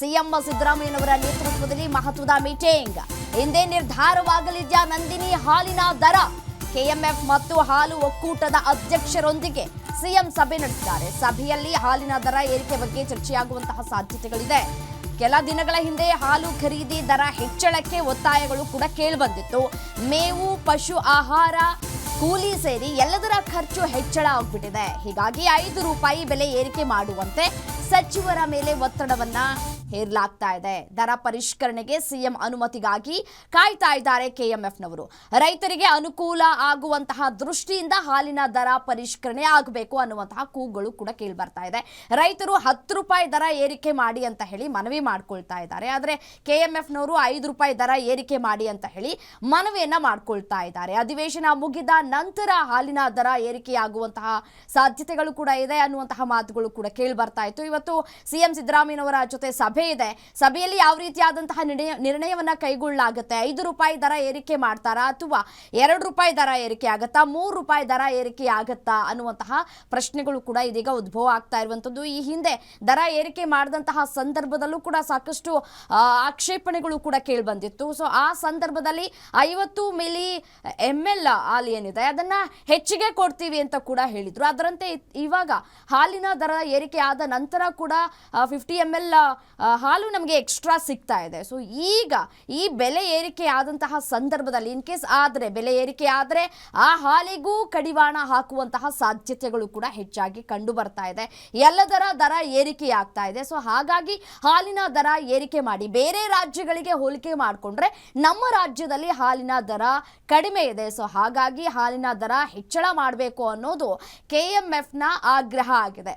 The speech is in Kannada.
ಸಿಎಂ ಸಿದ್ದರಾಮಯ್ಯನವರ ನೇತೃತ್ವದಲ್ಲಿ ಮಹತ್ವದ ಮೀಟಿಂಗ್. ಹಿಂದೆ ನಿರ್ಧಾರವಾಗಲಿದ್ಯಾ ನಂದಿನಿ ಹಾಲಿನ ದರ? ಕೆಎಂಎಫ್ ಮತ್ತು ಹಾಲು ಒಕ್ಕೂಟದ ಅಧ್ಯಕ್ಷರೊಂದಿಗೆ ಸಿಎಂ ಸಭೆ ನಡೆಸಿದ್ದಾರೆ. ಸಭೆಯಲ್ಲಿ ಹಾಲಿನ ದರ ಏರಿಕೆ ಬಗ್ಗೆ ಚರ್ಚೆಯಾಗುವಂತಹ ಸಾಧ್ಯತೆಗಳಿದೆ. ಕೆಲ ದಿನಗಳ ಹಿಂದೆ ಹಾಲು ಖರೀದಿ ದರ ಹೆಚ್ಚಳಕ್ಕೆ ಒತ್ತಾಯಗಳು ಕೂಡ ಕೇಳಿಬಂದಿತ್ತು. ಮೇವು, ಪಶು ಆಹಾರ, ಕೂಲಿ ಸೇರಿ ಎಲ್ಲದರ ಖರ್ಚು ಹೆಚ್ಚಳ ಆಗ್ಬಿಟ್ಟಿದೆ. ಹೀಗಾಗಿ 5 ರೂಪಾಯಿ ಬೆಲೆ ಏರಿಕೆ ಮಾಡುವಂತೆ ಸಚಿವರ ಮೇಲೆ ಒತ್ತಡವನ್ನ ಹೇರಲಾಗ್ತಾ ಇದೆ. ದರ ಪರಿಷ್ಕರಣೆಗೆ ಸಿಎಂ ಅನುಮತಿಗಾಗಿ ಕಾಯ್ತಾ ಇದ್ದಾರೆ ಕೆಎಂಎಫ್ನವರು. ರೈತರಿಗೆ ಅನುಕೂಲ ಆಗುವಂತಹ ದೃಷ್ಟಿಯಿಂದ ಹಾಲಿನ ದರ ಪರಿಷ್ಕರಣೆ ಆಗಬೇಕು ಅನ್ನುವಂತಹ ಕೂಗುಗಳು ಕೂಡ ಕೇಳಿ ಬರ್ತಾ ಇದೆ. ರೈತರು 10 ರೂಪಾಯಿ ದರ ಏರಿಕೆ ಮಾಡಿ ಅಂತ ಹೇಳಿ ಮನವಿ ಮಾಡ್ಕೊಳ್ತಾ ಇದ್ದಾರೆ. ಆದರೆ ಕೆಎಂಎಫ್ನವರು 5 ರೂಪಾಯಿ ದರ ಏರಿಕೆ ಮಾಡಿ ಅಂತ ಹೇಳಿ ಮನವಿಯನ್ನ ಮಾಡ್ಕೊಳ್ತಾ ಇದ್ದಾರೆ. ಅಧಿವೇಶನ ಮುಗಿದ ನಂತರ ಹಾಲಿನ ದರ ಏರಿಕೆಯಾಗುವಂತಹ ಸಾಧ್ಯತೆಗಳು ಕೂಡ ಇದೆ ಅನ್ನುವಂತಹ ಮಾತುಗಳು ಕೂಡ ಕೇಳಿ ಬರ್ತಾ ಇತ್ತು. ಇವತ್ತು ಸಿಎಂ ಸಿದ್ದರಾಮಯ್ಯನವರ ಜೊತೆ ಸಭೆ ಇದೆ. ಸಭೆಯಲ್ಲಿ ಯಾವ ರೀತಿಯಾದಂತಹ ನಿರ್ಣಯವನ್ನ ಕೈಗೊಳ್ಳಲಾಗುತ್ತೆ? 5 ರೂಪಾಯಿ ದರ ಏರಿಕೆ ಮಾಡ್ತಾರಾ ಅಥವಾ 2 ರೂಪಾಯಿ ದರ ಏರಿಕೆ ಆಗತ್ತಾ, 3 ರೂಪಾಯಿ ದರ ಏರಿಕೆ ಆಗತ್ತಾ ಅನ್ನುವಂತಹ ಪ್ರಶ್ನೆಗಳು ಕೂಡ ಇದೀಗ ಉದ್ಭವ ಆಗ್ತಾ ಇರುವಂತದ್ದು. ಈ ಹಿಂದೆ ದರ ಏರಿಕೆ ಮಾಡಿದಂತಹ ಸಂದರ್ಭದಲ್ಲೂ ಕೂಡ ಸಾಕಷ್ಟು ಆಕ್ಷೇಪಣೆಗಳು ಕೂಡ ಕೇಳಿ ಬಂದಿತ್ತು. ಸೊ ಆ ಸಂದರ್ಭದಲ್ಲಿ 50 ಮಿಲಿ ml ಹಾಲು ಏನಿದೆ ಅದನ್ನ ಹೆಚ್ಚಿಗೆ ಕೊಡ್ತೀವಿ ಅಂತ ಕೂಡ ಹೇಳಿದ್ರು. ಅದರಂತೆ ಇವಾಗ ಹಾಲಿನ ದರ ಏರಿಕೆ ಆದ ನಂತರ ಕೂಡ 50 ml ಹಾಲು ನಮಗೆ ಎಕ್ಸ್ಟ್ರಾ ಸಿಗ್ತಾ ಇದೆ. ಸೊ ಈಗ ಈ ಬೆಲೆ ಏರಿಕೆ ಆದಂತಹ ಸಂದರ್ಭದಲ್ಲಿ ಇನ್ ಕೇಸ್ ಆದರೆ ಬೆಲೆ ಏರಿಕೆ ಆದರೆ ಆ ಹಾಲಿಗೂ ಕಡಿವಾಣ ಹಾಕುವಂತಹ ಸಾಧ್ಯತೆಗಳು ಕೂಡ ಹೆಚ್ಚಾಗಿ ಕಂಡು ಬರ್ತಾ ಇದೆ. ಎಲ್ಲದರ ದರ ಏರಿಕೆ ಆಗ್ತಾ ಇದೆ. ಸೊ ಹಾಗಾಗಿ ಹಾಲಿನ ದರ ಏರಿಕೆ ಮಾಡಿ ಬೇರೆ ರಾಜ್ಯಗಳಿಗೆ ಹೋಲಿಕೆ ಮಾಡಿಕೊಂಡ್ರೆ ನಮ್ಮ ರಾಜ್ಯದಲ್ಲಿ ಹಾಲಿನ ದರ ಕಡಿಮೆ ಇದೆ. ಸೊ ಹಾಗಾಗಿ ಹಾಲಿನ ದರ ಹೆಚ್ಚಳ ಮಾಡಬೇಕು ಅನ್ನೋದು ಕೆಎಂಎಫ್ನ ಆಗ್ರಹ ಆಗಿದೆ.